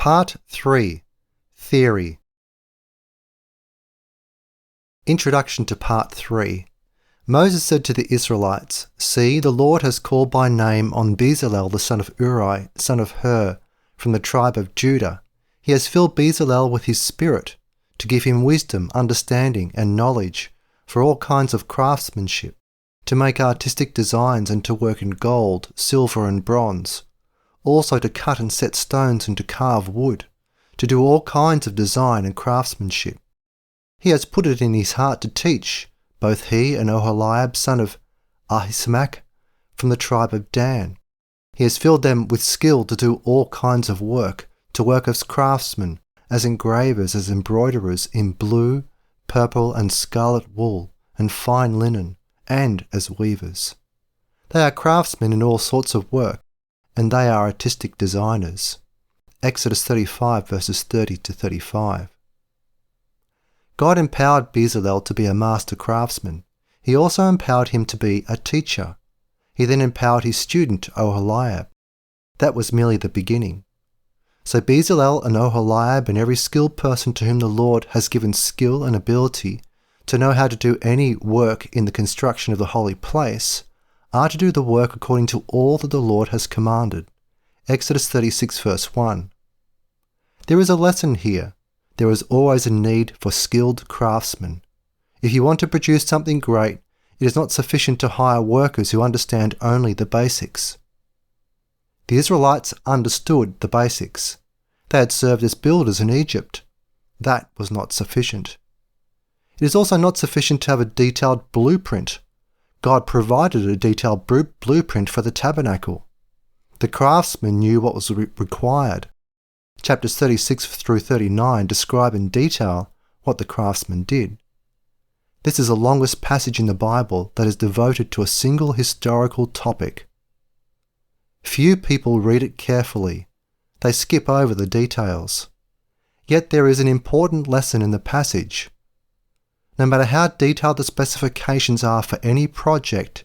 Part 3. Theory. Introduction to Part 3. Moses said to the Israelites, "See, the Lord has called by name on Bezalel the son of Uri, son of Hur, from the tribe of Judah. He has filled Bezalel with his spirit, to give him wisdom, understanding, and knowledge, for all kinds of craftsmanship, to make artistic designs and to work in gold, silver, and bronze, also to cut and set stones and to carve wood, to do all kinds of design and craftsmanship. He has put it in his heart to teach, both he and Oholiab son of Ahisamach from the tribe of Dan. He has filled them with skill to do all kinds of work, to work as craftsmen, as engravers, as embroiderers in blue, purple, and scarlet wool, and fine linen, and as weavers. They are craftsmen in all sorts of work, and they are artistic designers." Exodus 35 verses 30 to 35. God empowered Bezalel to be a master craftsman. He also empowered him to be a teacher. He then empowered his student, Oholiab. That was merely the beginning. So Bezalel and Oholiab and every skilled person to whom the Lord has given skill and ability to know how to do any work in the construction of the holy place are to do the work according to all that the Lord has commanded. Exodus 36 verse 1. There is a lesson here. There is always a need for skilled craftsmen. If you want to produce something great, it is not sufficient to hire workers who understand only the basics. The Israelites understood the basics. They had served as builders in Egypt. That was not sufficient. It is also not sufficient to have a detailed blueprint. God provided a detailed blueprint for the tabernacle. The craftsmen knew what was required. Chapters 36 through 39 describe in detail what the craftsmen did. This is the longest passage in the Bible that is devoted to a single historical topic. Few people read it carefully. They skip over the details. Yet there is an important lesson in the passage. No matter how detailed the specifications are for any project,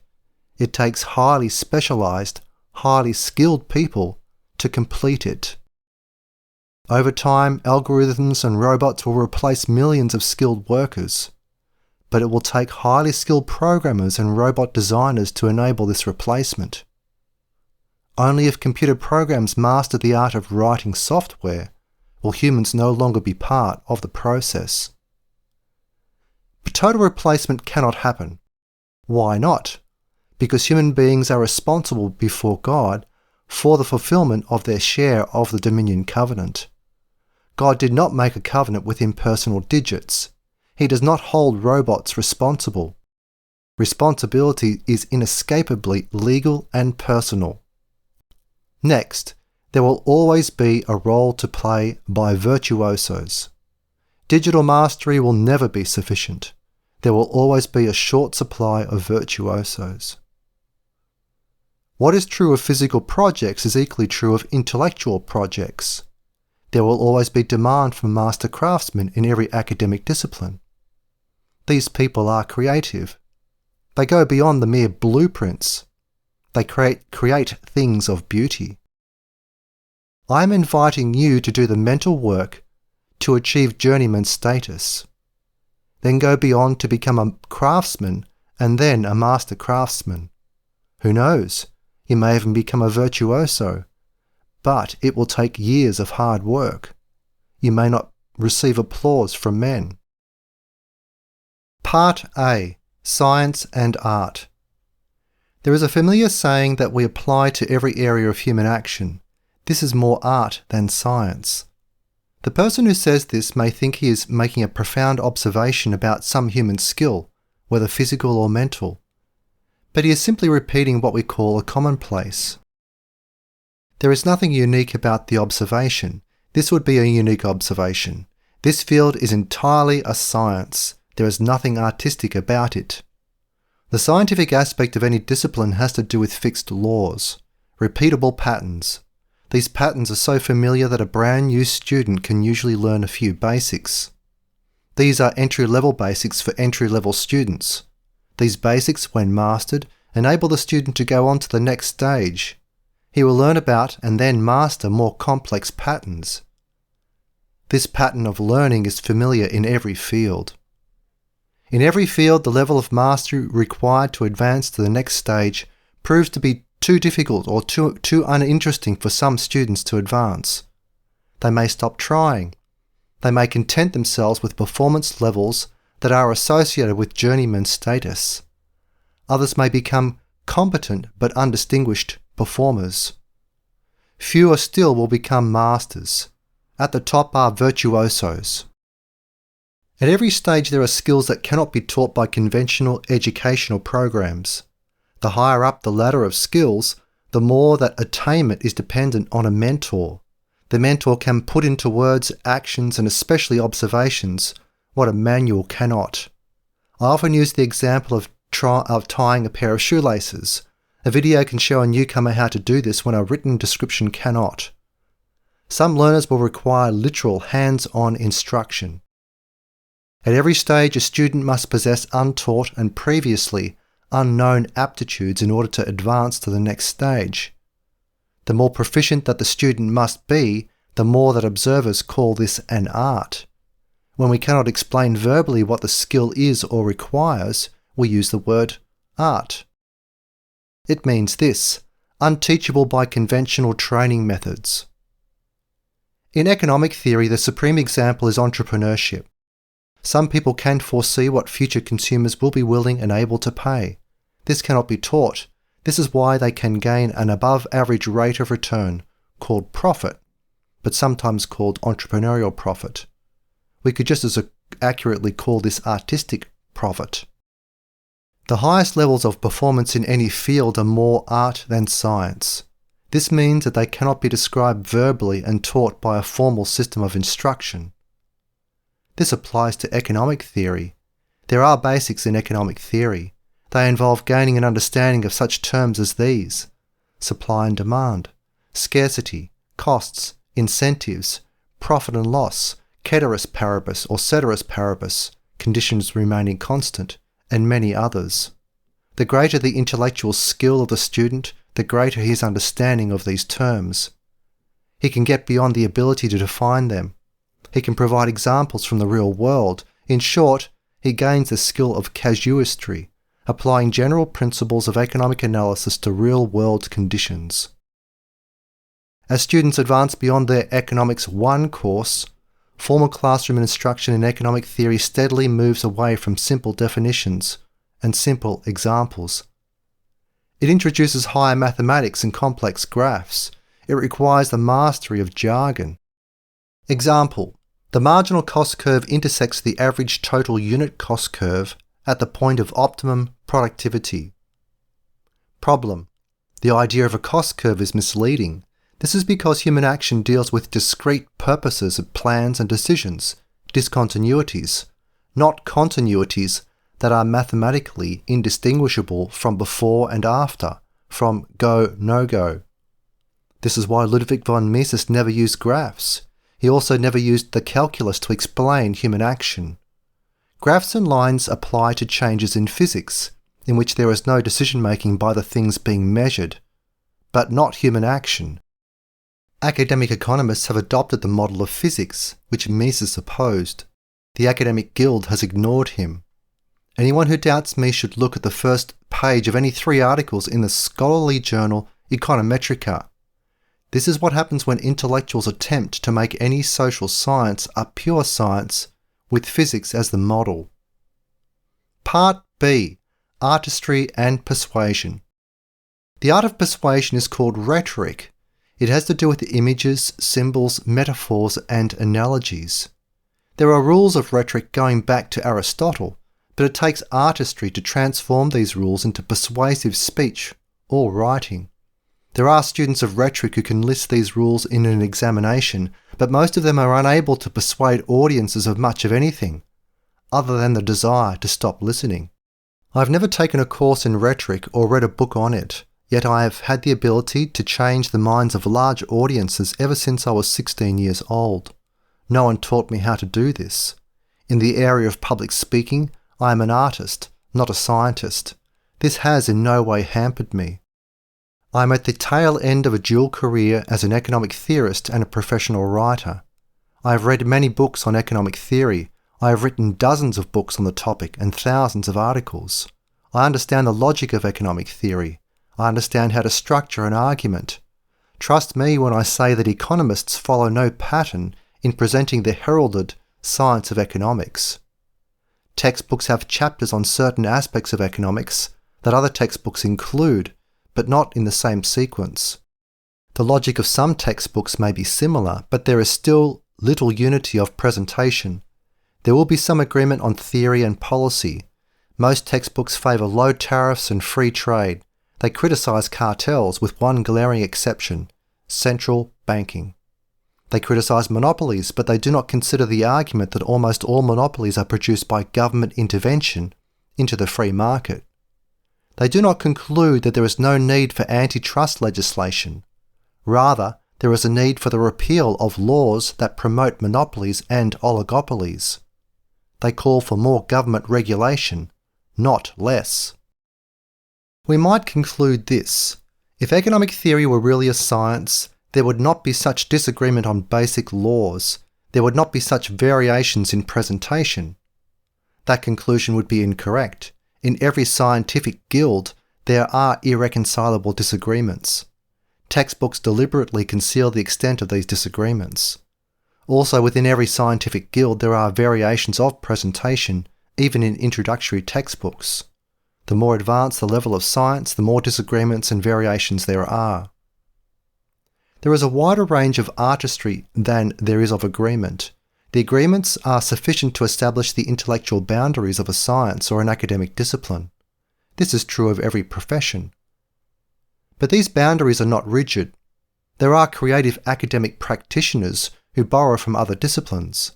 it takes highly specialized, highly skilled people to complete it. Over time, algorithms and robots will replace millions of skilled workers, but it will take highly skilled programmers and robot designers to enable this replacement. Only if computer programs master the art of writing software will humans no longer be part of the process. But total replacement cannot happen. Why not? Because human beings are responsible before God for the fulfillment of their share of the dominion covenant. God did not make a covenant with impersonal digits. He does not hold robots responsible. Responsibility is inescapably legal and personal. Next, there will always be a role to play by virtuosos. Digital mastery will never be sufficient. There will always be a short supply of virtuosos. What is true of physical projects is equally true of intellectual projects. There will always be demand for master craftsmen in every academic discipline. These people are creative. They go beyond the mere blueprints. They create things of beauty. I am inviting you to do the mental work to achieve journeyman status. Then go beyond to become a craftsman and then a master craftsman. Who knows? You may even become a virtuoso. But it will take years of hard work. You may not receive applause from men. Part A. Science and Art. There is a familiar saying that we apply to every area of human action. This is more art than science. The person who says this may think he is making a profound observation about some human skill, whether physical or mental. But he is simply repeating what we call a commonplace. There is nothing unique about the observation. This would be a unique observation. This field is entirely a science. There is nothing artistic about it. The scientific aspect of any discipline has to do with fixed laws, repeatable patterns. These patterns are so familiar that a brand new student can usually learn a few basics. These are entry-level basics for entry-level students. These basics, when mastered, enable the student to go on to the next stage. He will learn about and then master more complex patterns. This pattern of learning is familiar in every field. In every field, the level of mastery required to advance to the next stage proves to be too difficult or too uninteresting for some students to advance. They may stop trying. They may content themselves with performance levels that are associated with journeyman status. Others may become competent but undistinguished performers. Fewer still will become masters. At the top are virtuosos. At every stage there are skills that cannot be taught by conventional educational programs. The higher up the ladder of skills, the more that attainment is dependent on a mentor. The mentor can put into words, actions, and especially observations what a manual cannot. I often use the example of tying a pair of shoelaces. A video can show a newcomer how to do this when a written description cannot. Some learners will require literal hands-on instruction. At every stage, a student must possess untaught and previously unknown aptitudes in order to advance to the next stage. The more proficient that the student must be, the more that observers call this an art. When we cannot explain verbally what the skill is or requires, we use the word art. It means this: unteachable by conventional training methods. In economic theory, the supreme example is entrepreneurship. Some people can foresee what future consumers will be willing and able to pay. This cannot be taught. This is why they can gain an above-average rate of return, called profit, but sometimes called entrepreneurial profit. We could just as accurately call this artistic profit. The highest levels of performance in any field are more art than science. This means that they cannot be described verbally and taught by a formal system of instruction. This applies to economic theory. There are basics in economic theory. They involve gaining an understanding of such terms as these: supply and demand, scarcity, costs, incentives, profit and loss, ceteris paribus or ceteris paribus, conditions remaining constant, and many others. The greater the intellectual skill of the student, the greater his understanding of these terms. He can get beyond the ability to define them. He can provide examples from the real world. In short, he gains the skill of casuistry, applying general principles of economic analysis to real-world conditions. As students advance beyond their Economics 1 course, formal classroom instruction in economic theory steadily moves away from simple definitions and simple examples. It introduces higher mathematics and complex graphs. It requires the mastery of jargon. Example: the marginal cost curve intersects the average total unit cost curve at the point of optimum productivity. Problem: the idea of a cost curve is misleading. This is because human action deals with discrete purposes of plans and decisions, discontinuities, not continuities that are mathematically indistinguishable from before and after, from go, no-go. This is why Ludwig von Mises never used graphs. He also never used the calculus to explain human action. Graphs and lines apply to changes in physics, in which there is no decision-making by the things being measured, but not human action. Academic economists have adopted the model of physics, which Mises opposed. The academic guild has ignored him. Anyone who doubts me should look at the first page of any 3 articles in the scholarly journal Econometrica. This is what happens when intellectuals attempt to make any social science a pure science with physics as the model. Part B: Artistry and Persuasion. The art of persuasion is called rhetoric. It has to do with images, symbols, metaphors, and analogies. There are rules of rhetoric going back to Aristotle, but it takes artistry to transform these rules into persuasive speech or writing. There are students of rhetoric who can list these rules in an examination, but most of them are unable to persuade audiences of much of anything, other than the desire to stop listening. I've never taken a course in rhetoric or read a book on it, yet I have had the ability to change the minds of large audiences ever since I was 16 years old. No one taught me how to do this. In the area of public speaking, I am an artist, not a scientist. This has in no way hampered me. I am at the tail end of a dual career as an economic theorist and a professional writer. I have read many books on economic theory. I have written dozens of books on the topic and thousands of articles. I understand the logic of economic theory. I understand how to structure an argument. Trust me when I say that economists follow no pattern in presenting the heralded science of economics. Textbooks have chapters on certain aspects of economics that other textbooks include, but not in the same sequence. The logic of some textbooks may be similar, but there is still little unity of presentation. There will be some agreement on theory and policy. Most textbooks favour low tariffs and free trade. They criticise cartels with one glaring exception: central banking. They criticise monopolies, but they do not consider the argument that almost all monopolies are produced by government intervention into the free market. They do not conclude that there is no need for antitrust legislation. Rather, there is a need for the repeal of laws that promote monopolies and oligopolies. They call for more government regulation, not less. We might conclude this: if economic theory were really a science, there would not be such disagreement on basic laws. There would not be such variations in presentation. That conclusion would be incorrect. In every scientific guild, there are irreconcilable disagreements. Textbooks deliberately conceal the extent of these disagreements. Also, within every scientific guild, there are variations of presentation, even in introductory textbooks. The more advanced the level of science, the more disagreements and variations there are. There is a wider range of artistry than there is of agreement. The agreements are sufficient to establish the intellectual boundaries of a science or an academic discipline. This is true of every profession. But these boundaries are not rigid. There are creative academic practitioners who borrow from other disciplines.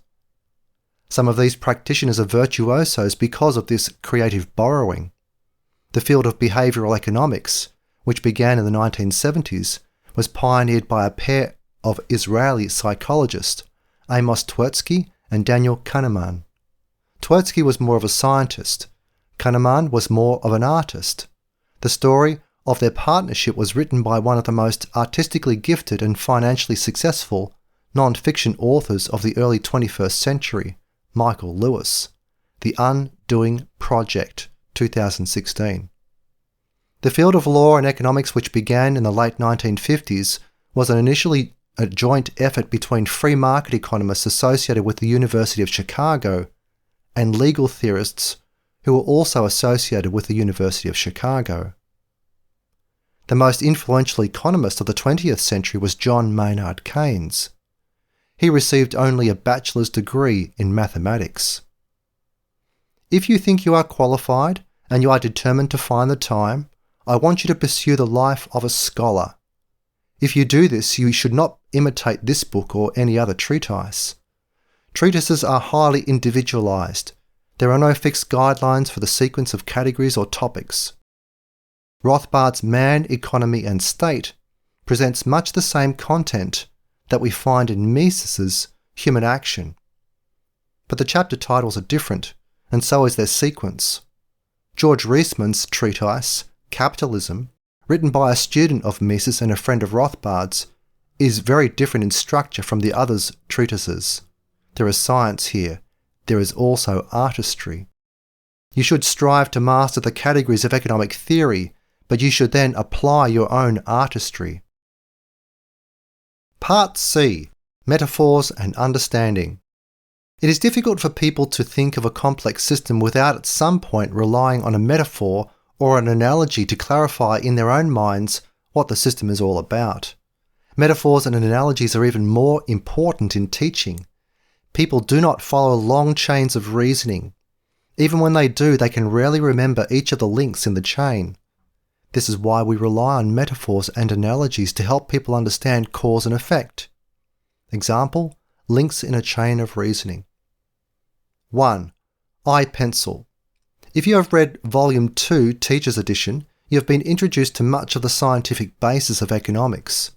Some of these practitioners are virtuosos because of this creative borrowing. The field of behavioural economics, which began in the 1970s, was pioneered by a pair of Israeli psychologists, Amos Tversky and Daniel Kahneman. Tversky was more of a scientist. Kahneman was more of an artist. The story of their partnership was written by one of the most artistically gifted and financially successful non-fiction authors of the early 21st century, Michael Lewis. The Undoing Project, 2016. The field of law and economics, which began in the late 1950s, was initially a joint effort between free market economists associated with the University of Chicago and legal theorists who were also associated with the University of Chicago. The most influential economist of the 20th century was John Maynard Keynes. He received only a bachelor's degree in mathematics. If you think you are qualified and you are determined to find the time, I want you to pursue the life of a scholar. If you do this, you should not imitate this book or any other treatise. Treatises are highly individualized. There are no fixed guidelines for the sequence of categories or topics. Rothbard's Man, Economy and State presents much the same content that we find in Mises's Human Action. But the chapter titles are different, and so is their sequence. George Reisman's treatise, Capitalism, written by a student of Mises and a friend of Rothbard's, is very different in structure from the others' treatises. There is science here. There is also artistry. You should strive to master the categories of economic theory, but you should then apply your own artistry. Part C. Metaphors and Understanding. It is difficult for people to think of a complex system without at some point relying on a metaphor or an analogy to clarify in their own minds what the system is all about. Metaphors and analogies are even more important in teaching. People do not follow long chains of reasoning. Even when they do, they can rarely remember each of the links in the chain. This is why we rely on metaphors and analogies to help people understand cause and effect. Example, links in a chain of reasoning. 1. I-pencil. If you have read Volume 2, Teacher's Edition, you have been introduced to much of the scientific basis of economics.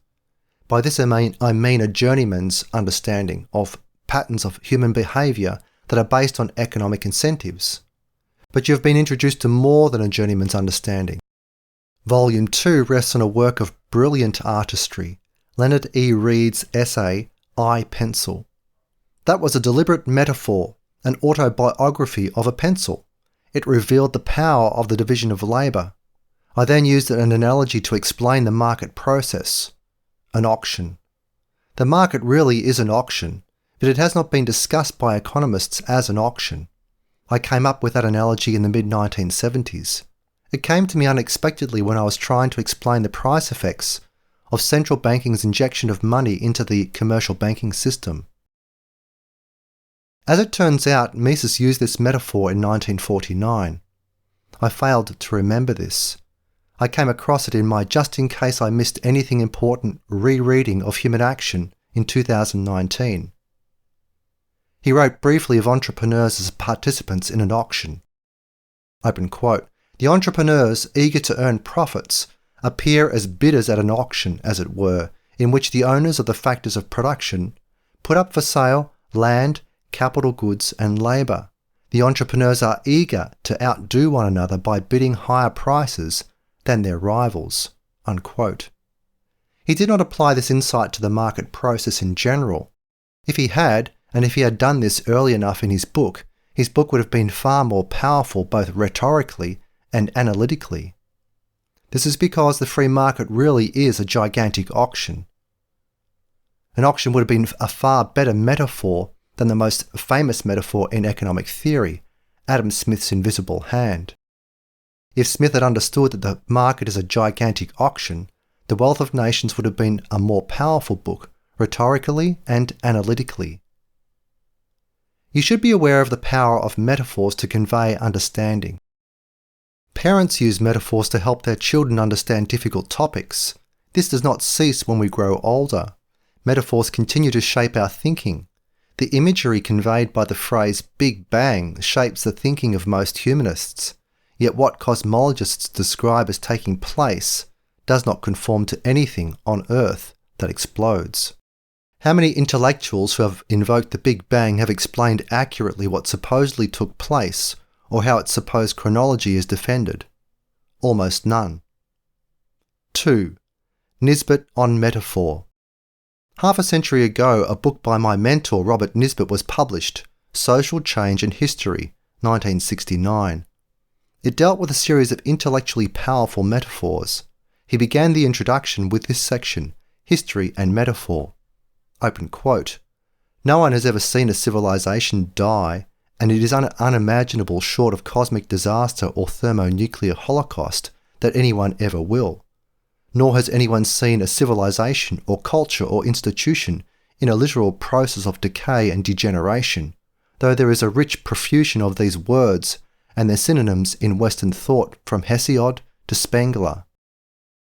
By this I mean a journeyman's understanding of patterns of human behaviour that are based on economic incentives. But you have been introduced to more than a journeyman's understanding. Volume 2 rests on a work of brilliant artistry, Leonard E. Read's essay, I-pencil. That was a deliberate metaphor, an autobiography of a pencil. It revealed the power of the division of labour. I then used an analogy to explain the market process. An auction. The market really is an auction, but it has not been discussed by economists as an auction. I came up with that analogy in the mid-1970s. It came to me unexpectedly when I was trying to explain the price effects of central banking's injection of money into the commercial banking system. As it turns out, Mises used this metaphor in 1949. I failed to remember this. I came across it in my just in case I missed anything important rereading of Human Action in 2019. He wrote briefly of entrepreneurs as participants in an auction. Open quote, "The entrepreneurs, eager to earn profits, appear as bidders at an auction, as it were, in which the owners of the factors of production put up for sale land, capital goods and labour. The entrepreneurs are eager to outdo one another by bidding higher prices than their rivals." Unquote. He did not apply this insight to the market process in general. If he had, and if he had done this early enough in his book would have been far more powerful both rhetorically and analytically. This is because the free market really is a gigantic auction. An auction would have been a far better metaphor than the most famous metaphor in economic theory, Adam Smith's invisible hand. If Smith had understood that the market is a gigantic auction, The Wealth of Nations would have been a more powerful book, rhetorically and analytically. You should be aware of the power of metaphors to convey understanding. Parents use metaphors to help their children understand difficult topics. This does not cease when we grow older. Metaphors continue to shape our thinking. The imagery conveyed by the phrase Big Bang shapes the thinking of most humanists. Yet what cosmologists describe as taking place does not conform to anything on Earth that explodes. How many intellectuals who have invoked the Big Bang have explained accurately what supposedly took place, or how its supposed chronology is defended? Almost none. 2. Nisbet on metaphor. Half a century ago, a book by my mentor Robert Nisbet was published, Social Change and History, 1969. It dealt with a series of intellectually powerful metaphors. He began the introduction with this section, History and Metaphor. Open quote, "No one has ever seen a civilization die, and it is unimaginable short of cosmic disaster or thermonuclear holocaust that anyone ever will. Nor has anyone seen a civilization or culture or institution in a literal process of decay and degeneration, though there is a rich profusion of these words and their synonyms in Western thought from Hesiod to Spengler.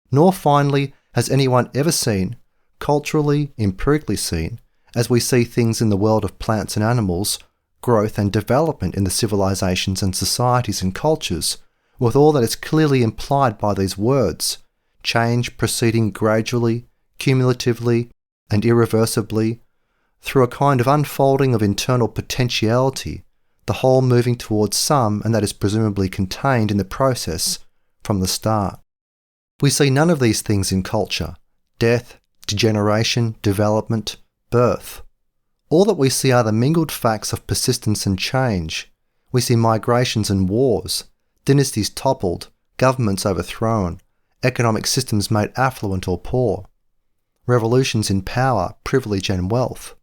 Nor finally has anyone ever seen, culturally, empirically seen, as we see things in the world of plants and animals, growth and development in the civilizations and societies and cultures, with all that is clearly implied by these words, change proceeding gradually, cumulatively, and irreversibly, through a kind of unfolding of internal potentiality, the whole moving towards some, and that is presumably contained in the process from the start. We see none of these things in culture: death, degeneration, development, birth. All that we see are the mingled facts of persistence and change. We see migrations and wars, dynasties toppled, governments overthrown, economic systems made affluent or poor, revolutions in power, privilege and wealth.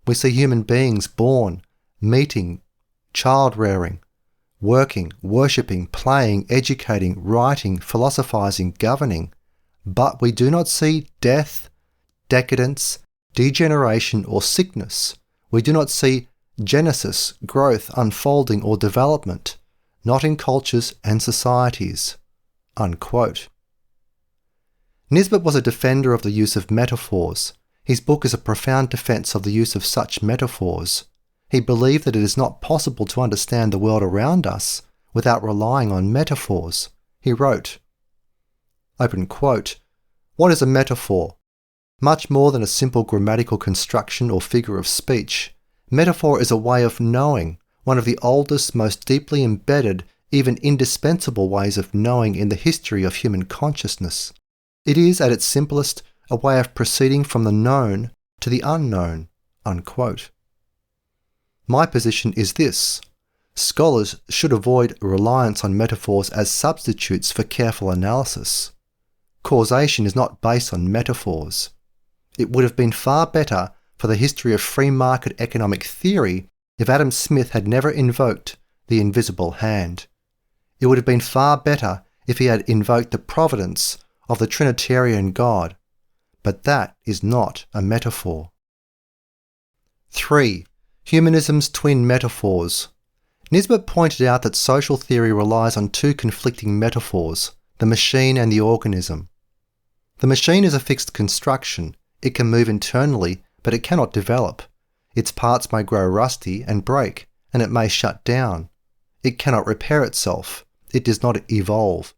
We see human beings born, meeting, child-rearing, working, worshipping, playing, educating, writing, philosophizing, governing. But we do not see death, decadence, degeneration or sickness. We do not see genesis, growth, unfolding or development, not in cultures and societies." Unquote. Nisbet was a defender of the use of metaphors. His book is a profound defense of the use of such metaphors. He believed that it is not possible to understand the world around us without relying on metaphors. He wrote, open quote, "What is a metaphor? Much more than a simple grammatical construction or figure of speech. Metaphor is a way of knowing, one of the oldest, most deeply embedded, even indispensable ways of knowing in the history of human consciousness. It is, at its simplest, a way of proceeding from the known to the unknown." Unquote. My position is this: scholars should avoid reliance on metaphors as substitutes for careful analysis. Causation is not based on metaphors. It would have been far better for the history of free market economic theory if Adam Smith had never invoked the invisible hand. It would have been far better if he had invoked the providence of the Trinitarian God. But that is not a metaphor. 3. Humanism's twin metaphors. Nisbet pointed out that social theory relies on two conflicting metaphors, the machine and the organism. The machine is a fixed construction. It can move internally, but it cannot develop. Its parts may grow rusty and break, and it may shut down. It cannot repair itself. It does not evolve.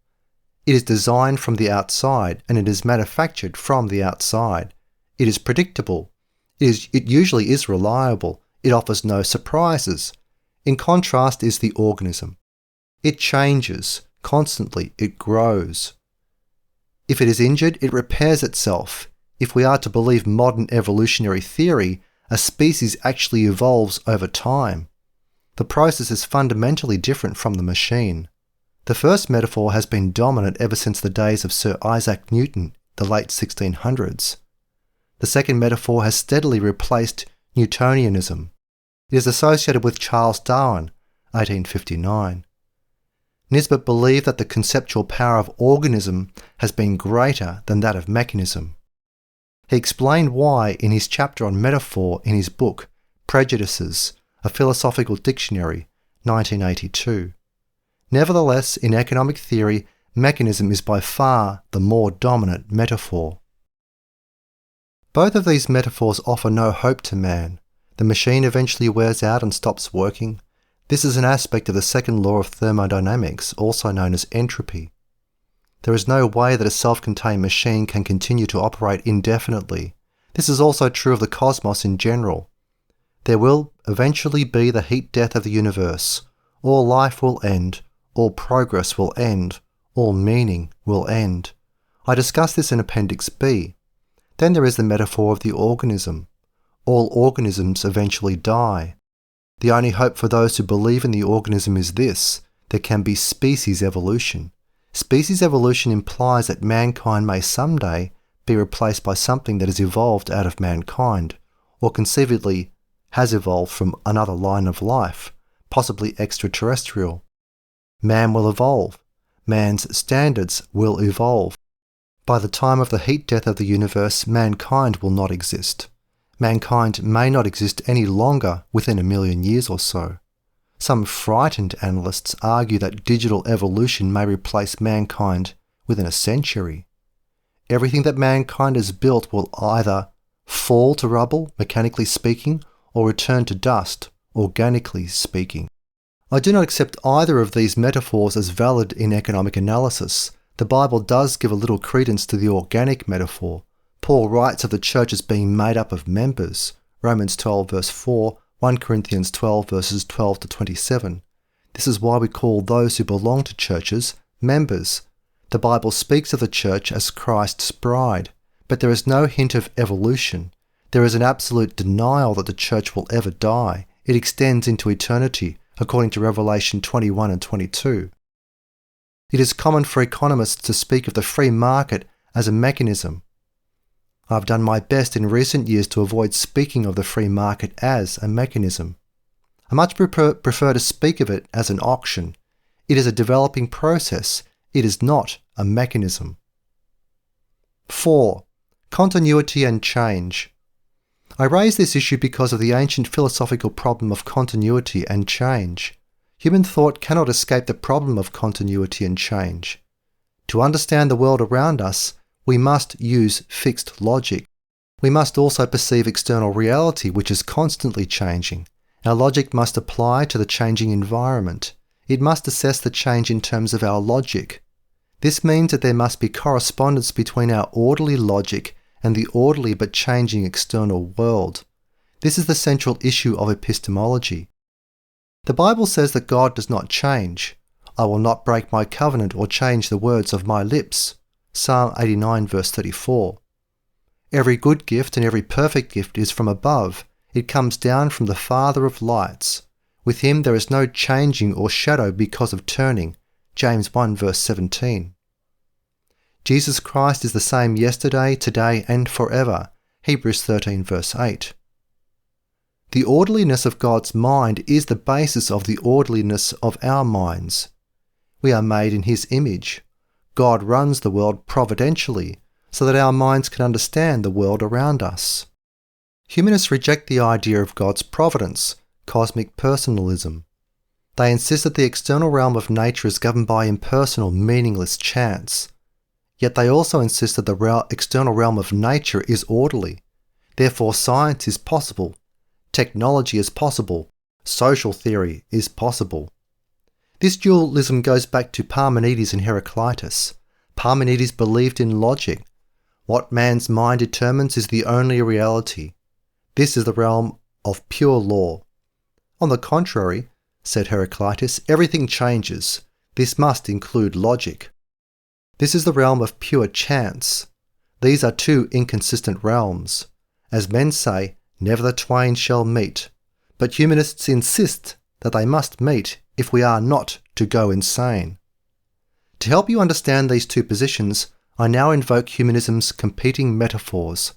It is designed from the outside, and it is manufactured from the outside. It is predictable. It usually is reliable. It offers no surprises. In contrast is the organism. It changes. Constantly, it grows. If it is injured, it repairs itself. If we are to believe modern evolutionary theory, a species actually evolves over time. The process is fundamentally different from the machine. The first metaphor has been dominant ever since the days of Sir Isaac Newton, the late 1600s. The second metaphor has steadily replaced Newtonianism. It is associated with Charles Darwin, 1859. Nisbet believed that the conceptual power of organism has been greater than that of mechanism. He explained why in his chapter on metaphor in his book, Prejudices, A Philosophical Dictionary, 1982. Nevertheless, in economic theory, mechanism is by far the more dominant metaphor. Both of these metaphors offer no hope to man. The machine eventually wears out and stops working. This is an aspect of the second law of thermodynamics, also known as entropy. There is no way that a self-contained machine can continue to operate indefinitely. This is also true of the cosmos in general. There will eventually be the heat death of the universe. All life will end. All progress will end. All meaning will end. I discussed this in Appendix B. Then there is the metaphor of the organism. All organisms eventually die. The only hope for those who believe in the organism is this: there can be species evolution. Species evolution implies that mankind may someday be replaced by something that has evolved out of mankind, or conceivably has evolved from another line of life, possibly extraterrestrial. Man will evolve. Man's standards will evolve. By the time of the heat death of the universe, mankind will not exist. Mankind may not exist any longer within 1,000,000 years or so. Some frightened analysts argue that digital evolution may replace mankind within a century. Everything that mankind has built will either fall to rubble, mechanically speaking, or return to dust, organically speaking. I do not accept either of these metaphors as valid in economic analysis. The Bible does give a little credence to the organic metaphor. Paul writes of the church as being made up of members, Romans 12 verse 4, 1 Corinthians 12 verses 12 to 27. This is why we call those who belong to churches members. The Bible speaks of the church as Christ's bride, but there is no hint of evolution. There is an absolute denial that the church will ever die. It extends into eternity, according to Revelation 21 and 22. It is common for economists to speak of the free market as a mechanism. I've done my best in recent years to avoid speaking of the free market as a mechanism. I much prefer to speak of it as an auction. It is a developing process. It is not a mechanism. 4. Continuity and change. I raise this issue because of the ancient philosophical problem of continuity and change. Human thought cannot escape the problem of continuity and change. To understand the world around us, we must use fixed logic. We must also perceive external reality, which is constantly changing. Our logic must apply to the changing environment. It must assess the change in terms of our logic. This means that there must be correspondence between our orderly logic and the orderly but changing external world. This is the central issue of epistemology. The Bible says that God does not change. I will not break my covenant or change the words of my lips. Psalm 89 verse 34. Every good gift and every perfect gift is from above. It comes down from the Father of lights. With him there is no changing or shadow because of turning. James 1 verse 17. Jesus Christ is the same yesterday, today and forever. Hebrews 13 verse 8. The orderliness of God's mind is the basis of the orderliness of our minds. We are made in his image. God runs the world providentially so that our minds can understand the world around us. Humanists reject the idea of God's providence, cosmic personalism. They insist that the external realm of nature is governed by impersonal, meaningless chance. Yet they also insist that the external realm of nature is orderly. Therefore, science is possible, technology is possible, social theory is possible. This dualism goes back to Parmenides and Heraclitus. Parmenides believed in logic. What man's mind determines is the only reality. This is the realm of pure law. On the contrary, said Heraclitus, everything changes. This must include logic. This is the realm of pure chance. These are two inconsistent realms. As men say, never the twain shall meet. But humanists insist that they must meet if we are not to go insane. To help you understand these two positions, I now invoke humanism's competing metaphors.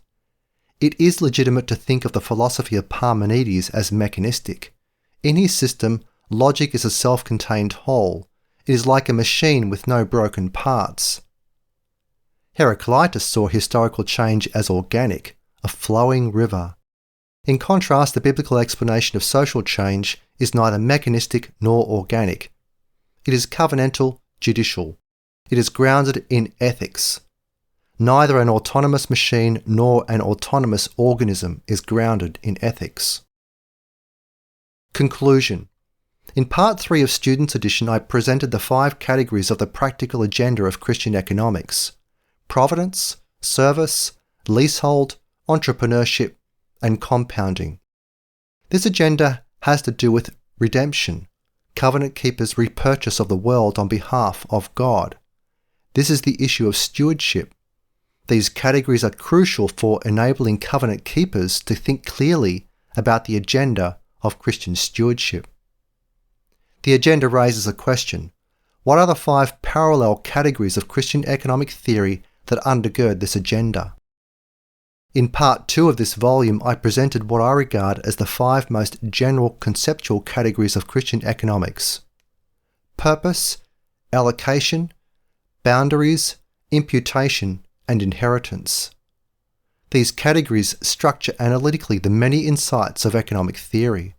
It is legitimate to think of the philosophy of Parmenides as mechanistic. In his system, logic is a self-contained whole. It is like a machine with no broken parts. Heraclitus saw historical change as organic, a flowing river. In contrast, the biblical explanation of social change is neither mechanistic nor organic. It is covenantal, judicial. It is grounded in ethics. Neither an autonomous machine nor an autonomous organism is grounded in ethics. Conclusion. In Part 3 of Students' Edition, I presented the 5 categories of the practical agenda of Christian economics: providence, service, leasehold, entrepreneurship, and compounding. This agenda has to do with redemption, covenant keepers' repurchase of the world on behalf of God. This is the issue of stewardship. These categories are crucial for enabling covenant keepers to think clearly about the agenda of Christian stewardship. The agenda raises a question: what are the 5 parallel categories of Christian economic theory that undergird this agenda? In Part 2 of this volume, I presented what I regard as the 5 most general conceptual categories of Christian economics: purpose, allocation, boundaries, imputation, and inheritance. These categories structure analytically the many insights of economic theory.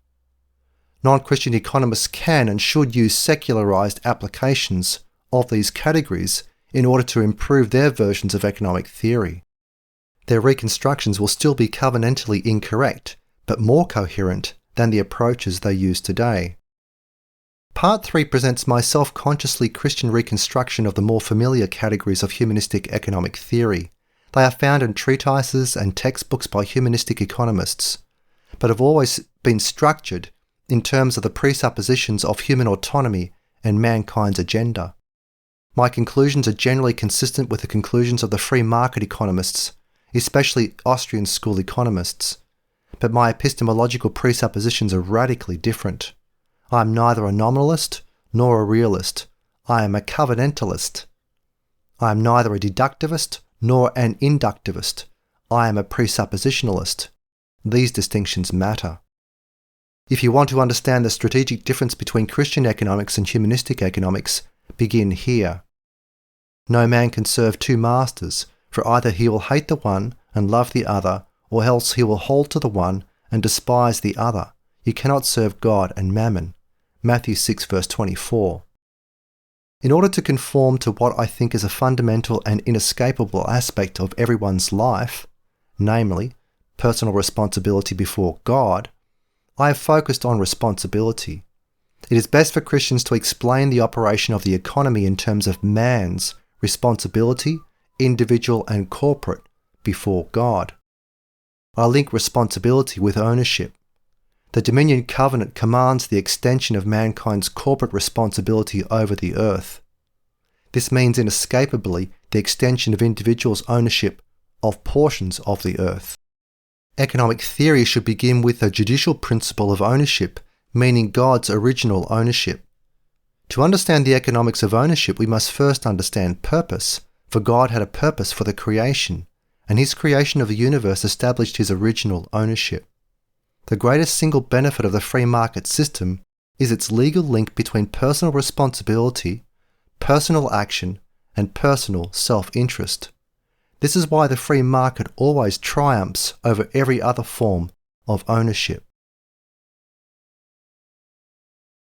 Non-Christian economists can and should use secularized applications of these categories in order to improve their versions of economic theory. Their reconstructions will still be covenantally incorrect, but more coherent than the approaches they use today. Part 3 presents my self-consciously Christian reconstruction of the more familiar categories of humanistic economic theory. They are found in treatises and textbooks by humanistic economists, but have always been structured in terms of the presuppositions of human autonomy and mankind's agenda. My conclusions are generally consistent with the conclusions of the free market economists, especially Austrian school economists, but my epistemological presuppositions are radically different. I am neither a nominalist nor a realist. I am a covenantalist. I am neither a deductivist nor an inductivist. I am a presuppositionalist. These distinctions matter. If you want to understand the strategic difference between Christian economics and humanistic economics, begin here. No man can serve 2 masters, for either he will hate the one and love the other, or else he will hold to the one and despise the other. You cannot serve God and mammon. Matthew 6 verse 24. In order to conform to what I think is a fundamental and inescapable aspect of everyone's life, namely, personal responsibility before God, I have focused on responsibility. It is best for Christians to explain the operation of the economy in terms of man's responsibility, individual and corporate, before God. I link responsibility with ownership. The Dominion Covenant commands the extension of mankind's corporate responsibility over the earth. This means inescapably the extension of individuals' ownership of portions of the earth. Economic theory should begin with the judicial principle of ownership, meaning God's original ownership. To understand the economics of ownership, we must first understand purpose, for God had a purpose for the creation, and His creation of the universe established His original ownership. The greatest single benefit of the free market system is its legal link between personal responsibility, personal action, and personal self-interest. This is why the free market always triumphs over every other form of ownership.